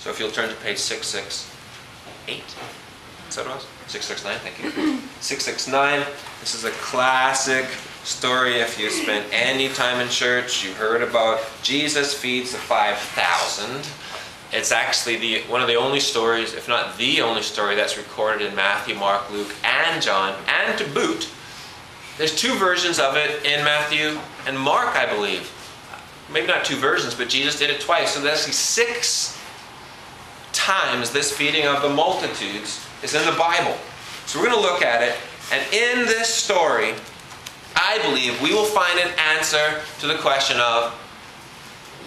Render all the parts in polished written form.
So if you'll turn to page 668. Is that what it was? 669, thank you. 669. This is a classic story. If you spent any time in church, you heard about Jesus feeds the 5,000. It's actually one of the only stories, if not the only story, that's recorded in Matthew, Mark, Luke, and John, and to boot. There's two versions of it in Matthew and Mark, I believe. Maybe not two versions, but Jesus did it twice. So there's actually 6 times this feeding of the multitudes is in the Bible. So we're going to look at it, and in this story, I believe we will find an answer to the question of,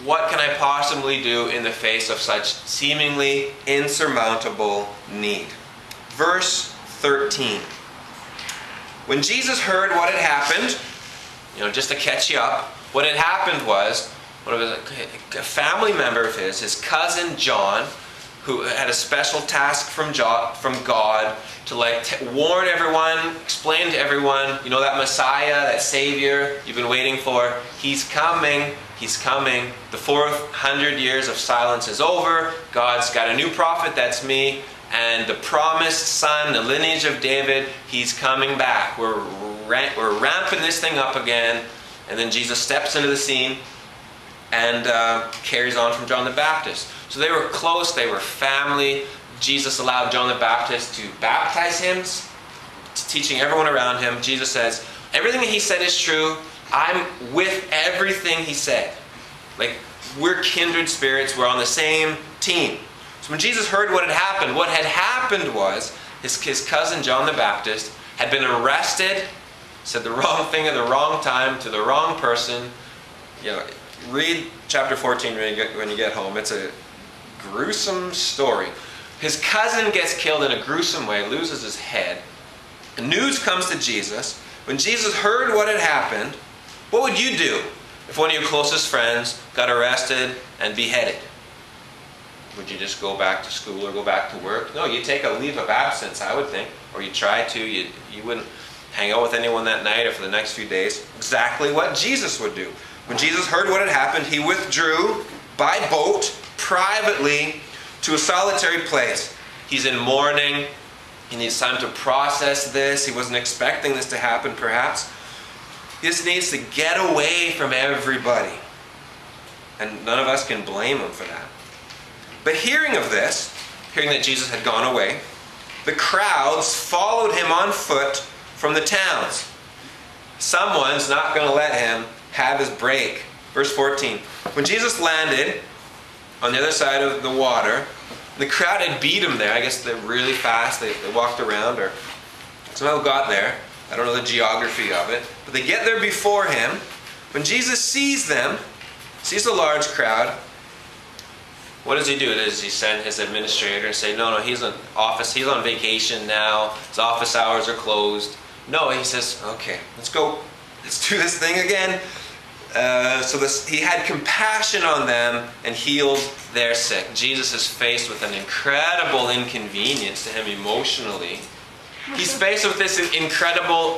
what can I possibly do in the face of such seemingly insurmountable need? Verse 13. When Jesus heard what had happened, just to catch you up, what had happened was, a family member of his cousin John, who had a special task from God to warn everyone, explain to everyone, that Messiah, that Savior you've been waiting for, He's coming. He's coming. The 400 years of silence is over. God's got a new prophet, that's me. And the promised son, the lineage of David, He's coming back. We're ramping this thing up again. And then Jesus steps into the scene and carries on from John the Baptist. So they were close, they were family. Jesus allowed John the Baptist to baptize him, teaching everyone around him. Jesus says, everything that he said is true. I'm with everything he said. We're kindred spirits. We're on the same team. So when Jesus heard what had happened was his cousin John the Baptist had been arrested, said the wrong thing at the wrong time to the wrong person. Read chapter 14 when you get home. It's a gruesome story. His cousin gets killed in a gruesome way, loses his head. The news comes to Jesus. When Jesus heard what had happened, what would you do if one of your closest friends got arrested and beheaded? Would you just go back to school or go back to work? No, you take a leave of absence, I would think. Or you try to. You wouldn't hang out with anyone that night or for the next few days. Exactly what Jesus would do. When Jesus heard what had happened, He withdrew by boat privately to a solitary place. He's in mourning. He needs time to process this. He wasn't expecting this to happen, perhaps. He just needs to get away from everybody. And none of us can blame him for that. But hearing of this, hearing that Jesus had gone away, the crowds followed Him on foot from the towns. Someone's not going to let Him have His break. Verse 14. When Jesus landed on the other side of the water, the crowd had beat Him there. I guess they're really fast. They walked around or somehow got there. I don't know the geography of it. But they get there before Him. When Jesus sees them, sees a large crowd, what does He do? Does He send His administrator and say, no, He's on office. He's on vacation now. His office hours are closed. No, He says, okay, let's go. Let's do this thing again. He had compassion on them and healed their sick. Jesus is faced with an incredible inconvenience to Him emotionally. He's faced with this incredible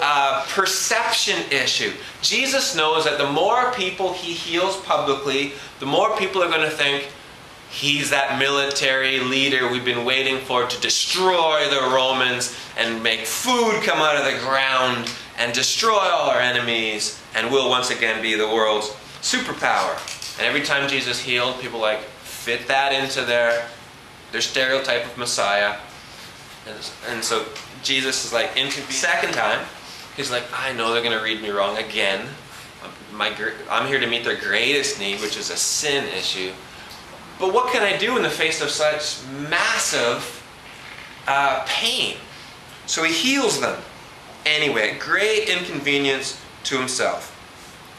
perception issue. Jesus knows that the more people He heals publicly, the more people are going to think He's that military leader we've been waiting for to destroy the Romans and make food come out of the ground and destroy all our enemies, and will once again be the world's superpower. And every time Jesus healed, people fit that into their stereotype of Messiah. And so Jesus is inconvenient. Second time, He's I know they're going to read me wrong again. I'm here to meet their greatest need, which is a sin issue. But what can I do in the face of such massive pain? So He heals them. Anyway, great inconvenience to Himself.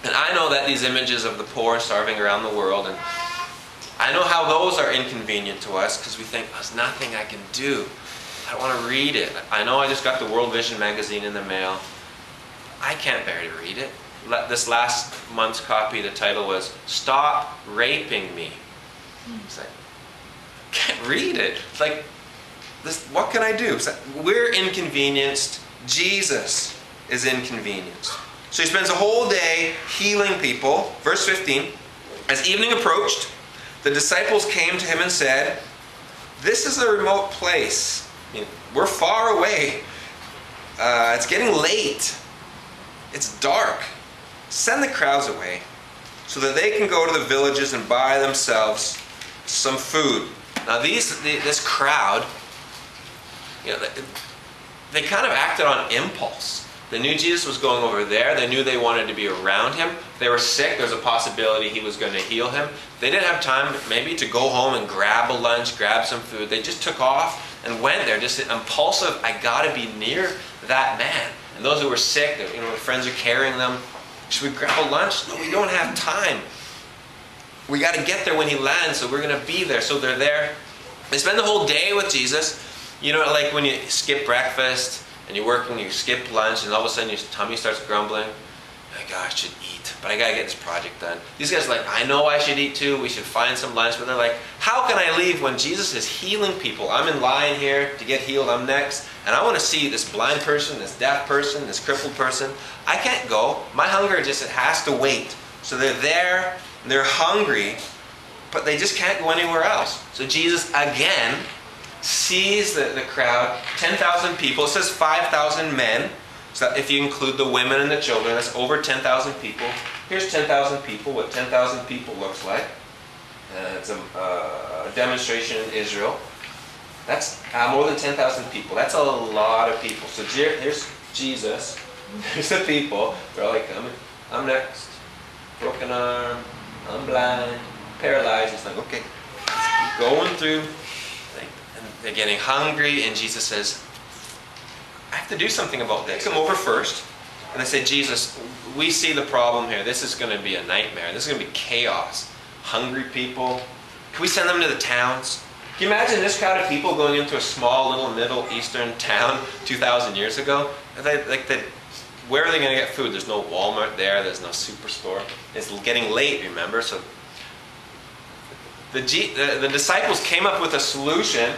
And I know that these images of the poor starving around the world, and I know how those are inconvenient to us because we think, there's nothing I can do. I don't want to read it. I know I just got the World Vision magazine in the mail. I can't bear to read it. This last month's copy, the title was, Stop Raping Me. It's I can't read it. It's what can I do? We're inconvenienced. Jesus is inconvenienced. So He spends a whole day healing people. Verse 15. As evening approached, the disciples came to Him and said, This is a remote place. I mean, we're far away. It's getting late. It's dark. Send the crowds away so that they can go to the villages and buy themselves some food. Now this crowd, you know, they kind of acted on impulse. They knew Jesus was going over there. They knew they wanted to be around him. They were sick. There's a possibility he was going to heal him. They didn't have time maybe to go home and grab a lunch, grab some food. They just took off and went there. Just impulsive, I got to be near that man. And those who were sick, you know, their friends are carrying them. Should we grab a lunch? No, we don't have time. We got to get there when he lands, so we're going to be there. So they're there. They spend the whole day with Jesus. You know, like when you skip breakfast and you're working, you skip lunch, and all of a sudden your tummy starts grumbling. Like, oh, I should eat, but I got to get this project done. These guys are like, I know I should eat too. We should find some lunch. But they're like, how can I leave when Jesus is healing people? I'm in line here to get healed. I'm next. And I want to see this blind person, this deaf person, this crippled person. I can't go. My hunger just, it has to wait. So they're there, and they're hungry, but they just can't go anywhere else. So Jesus again sees the crowd, 10,000 people. It says 5,000 men. So if you include the women and the children, that's over 10,000 people. Here's 10,000 people, what 10,000 people looks like. It's a demonstration in Israel. That's more than 10,000 people. That's a lot of people. So here's Jesus. There's the people. They're all like, I'm next. Broken arm. I'm blind. Paralyzed. It's like, okay. Keep going through. And they're getting hungry, and Jesus says, I have to do something about this. Come over first. And they say, Jesus, we see the problem here. This is going to be a nightmare. This is going to be chaos. Hungry people. Can we send them to the towns? Can you imagine this crowd of people going into a small little Middle Eastern town 2,000 years ago? Where are they going to get food? There's no Walmart there. There's no superstore. It's getting late, remember? So the disciples came up with a solution,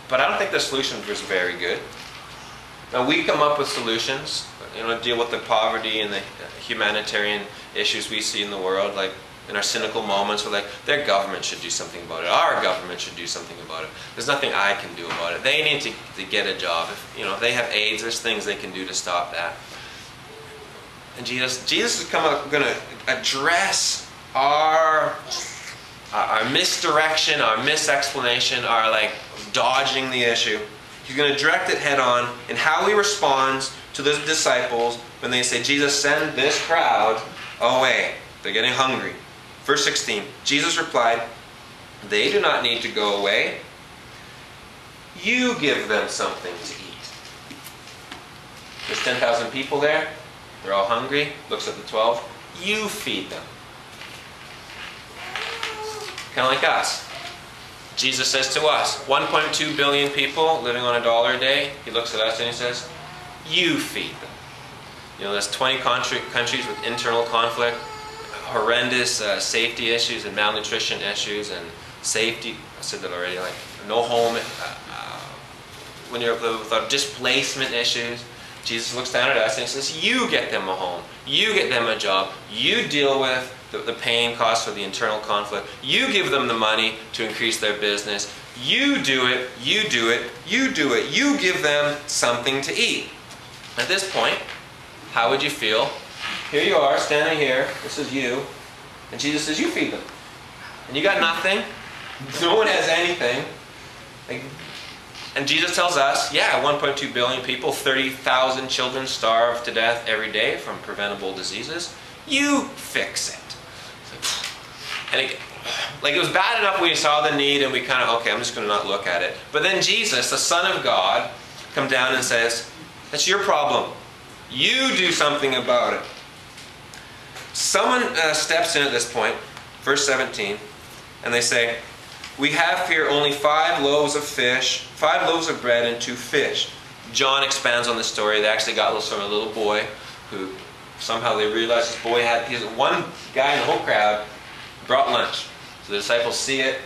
but I don't think the solution was very good. Now we come up with solutions, you know, deal with the poverty and the humanitarian issues we see in the world, like in our cynical moments, we're like, their government should do something about it. Our government should do something about it. There's nothing I can do about it. They need to get a job. If, you know, if they have AIDS, there's things they can do to stop that. And Jesus is going to address our misdirection, our misexplanation, our like dodging the issue. He's going to direct it head on in how he responds to the disciples when they say, Jesus, send this crowd away. They're getting hungry. Verse 16, Jesus replied, they do not need to go away. You give them something to eat. There's 10,000 people there. They're all hungry. Looks at the 12. You feed them. Kind of like us. Jesus says to us, 1.2 billion people living on $1 a day. He looks at us and he says, you feed them. You know, there's 20 countries with internal conflict, horrendous safety issues and malnutrition issues and safety, I said that already, like no home, when you're with displacement issues. Jesus looks down at us and he says, you get them a home, you get them a job, you deal with the paying costs for the internal conflict, you give them the money to increase their business, you do it, you do it, you do it, you give them something to eat. At this point, how would you feel? Here you are, standing here, this is you, and Jesus says, you feed them. And you got nothing, no one has anything. And Jesus tells us, yeah, 1.2 billion people, 30,000 children starve to death every day from preventable diseases. You fix it. And it was bad enough we saw the need and we kind of, okay, I'm just going to not look at it. But then Jesus, the Son of God, comes down and says, that's your problem. You do something about it. Someone steps in at this point, verse 17, and they say, we have here only 5 loaves of fish, 5 loaves of bread and 2 fish. John expands on the story. They actually got this from a little boy who somehow they realized this boy he's one guy in the whole crowd brought lunch. So the disciples see it.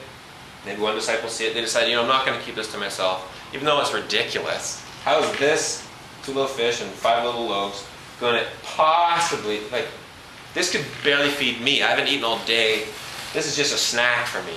Maybe one disciple see it. They decide, you know, I'm not going to keep this to myself, even though it's ridiculous. How is this 2 little fish and 5 little loaves going to possibly, like, this could barely feed me. I haven't eaten all day. This is just a snack for me.